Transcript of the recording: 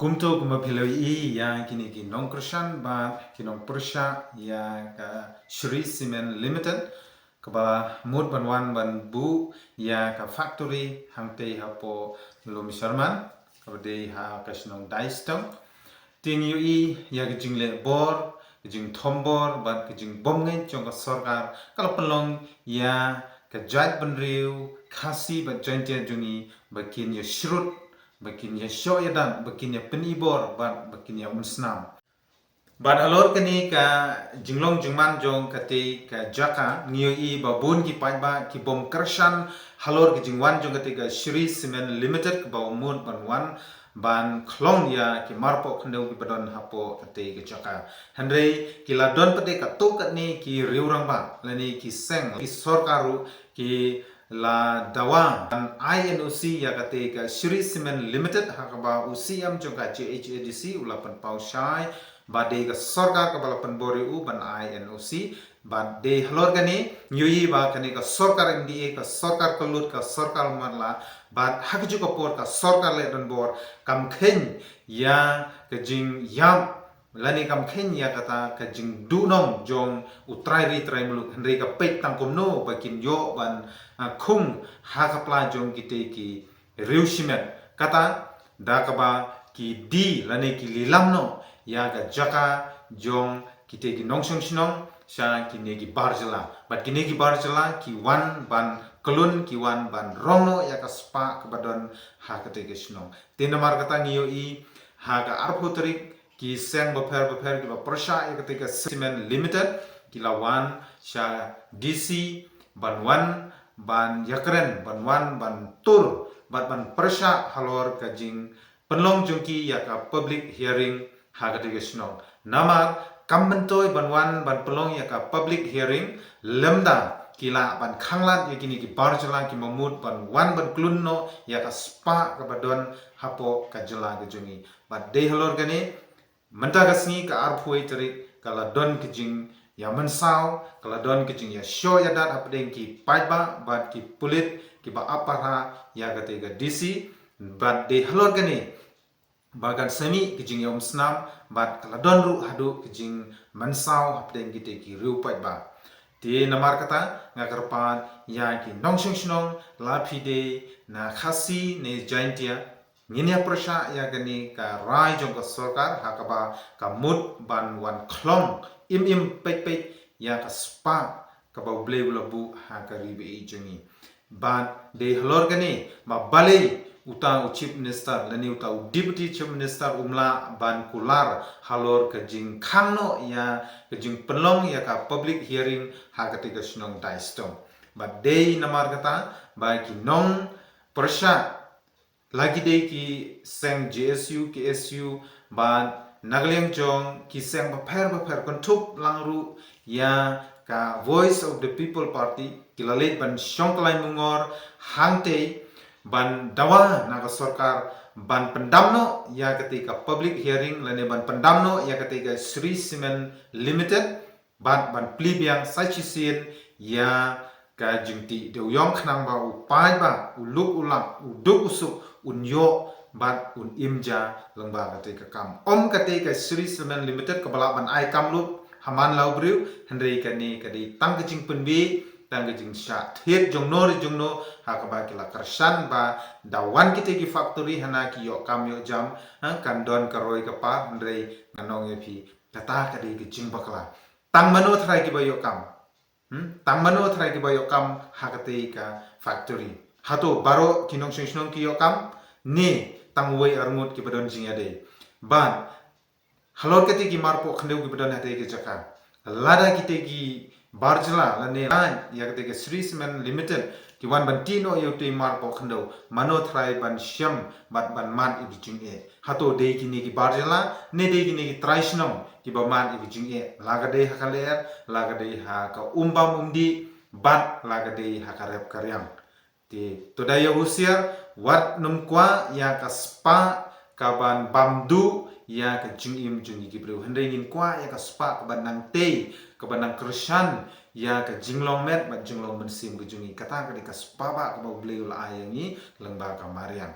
Kumto kumapiloi yang kini kinong Krishan ba kinong Persha ya ka Shri Cement Limited kaba mood ban bu ya ka factory hangte hapo lumi Sharman kaba de ha kasnong daistong ting yui ya kijingle bor kijing thombor ba kijing bomngai chong ka sarkar kala pelong ya ka jat banriu khasi ba jointia jungi ba kin ya shrut bakin ya show ya dan bakin ya penibor ban bakin ya unsnam ban alor kani ka jinglong jingman jong kate ka jaka ngiyo i babun ki ba ki bom kershan halor ki jingwan jong kate ka Shri Cement Limited ka ba mun ban klong ya ki marpo khneu ki badon hapo kate ka jaka handrei ki ladon pate ka tokat ni ki riurang ba lani ki seng ki sorkaru ki la dawang dan INOC ya kate ka Shri Cement Limited hakaba UCM jongka CHADC ulapan paushai bade ka sarkar ka balapan bori u ban INOC bade halor gani nyui ba kani ka sarkar MDA ka sarkar kalut ka sarkar marla bad hakju ka por ka sarkar le dan bor kam khen ya ka jing yam lani kam khen ya kata ka jing dunong jong utrai ri trai muluk hendrei ka pet tangkom no bakin yo ban khung hakapla jong kite ki riushimet kata dakaba ki di lani ki lilam no ya ga jaka jong kite ki nongsong sinong sha ki ne ki barjala bat ki ne ki barjala ki wan ban kelun ki wan ban rongno ya ka spa kabadon ha kate ki sinong tinamar kata ngiyo i ha ga arpotrik ki seng baper ki ba persha ya kate ka Cement Limited ki lawan sha DC ban wan ban yakren ban wan ban tur ban persha halor ka jing penlong jongki ya ka public hearing ha ka tigesno nama kambentoi ban wan ban pelong ya ka public hearing lemda kila ban khanglat ya kini ki barjala ki mamut ban wan ban klunno ya ka spa ka badon hapo ka jela ka jongi ba de halor gane menta gasni ka arphoi tarik kala don ki jing ya mensau kala don ki jing ya show ya dat apdeng ki paiba bat ki pulit ki ba apara ya ka te ga DC bat de halor gane bagan semi ki jing ya snam bat kala don ru hadu ki jing mensau apdeng ki te ki ru paiba te namar kata ngakarpan ya ki nongsing snong lapide na khasi ne jaintia Nginia persya ya gani ka rai jong ka sarkar hakaba ka mut ban wan klong im pek ya ka spa ka ba ble bu ha ka ribe i jongi ban de halor gani ma balei uta chief minister lani uta deputy chief minister umla ban kular halor ka jing khangno ya ka jing penlong ya ka public hearing ha ka te ka snong daistong ba de namar kata ba ki nong persya lagi dei ki seng JSU KSU ban nagleng jong ki seng baper kontup langru ya ka Voice of the People Party kilalet ban syongklai mungor hangte ban dawa naga sarkar ban pendamno ya ketika public hearing lane ban pendamno ya ketika Shri Cement Limited ban plibiang sachisin ya ka jingti de yong khnang ba upai ba uluk ulang uduk usuk unyo bat un imja lengba kate ka kam kate ka Shri Cement Limited ka balaban ai kam lup haman laubriu hendrei ka ni ka di tang kecing penbi tang kecing sha thiet jongno ha ka ba kila karsan ba dawan kite ki factory hana ki yo kam yo jam kan don ka roi ka pa hendrei nganong ye phi kata ka di kecing bakla tang mano thrai ki ba yo kam tang mano thrai ki ba yo kam ha kate ka factory hato baro kinong sing ki yo kam ni tang wei arngut ki badon jing ade ban halor kete ki marpo khneu ki badon hate ki jaka lada kite ki barjala lane ya kete ki Shri Cement Limited ki wan ban tino yo te marpo khneu mano thrai ban syam ban man i jing e hato de ki ni ki barjala ne de ki ni ki traisnom ki ba man i jing e lagade hakaler lagade ha ka umbam umdi bat lagade hakarep karyam ti todaya usia wat numkwa ya ka spa ka ban bamdu ya ka jingim jungi ki breu hendai ngin kwa ya ka spa ka ban nang te ka ban nang krishan ya ka jinglong met ba jinglong mensim bujungi kata ka di ka spaba ka ba bleu la ayangi lengba ka marian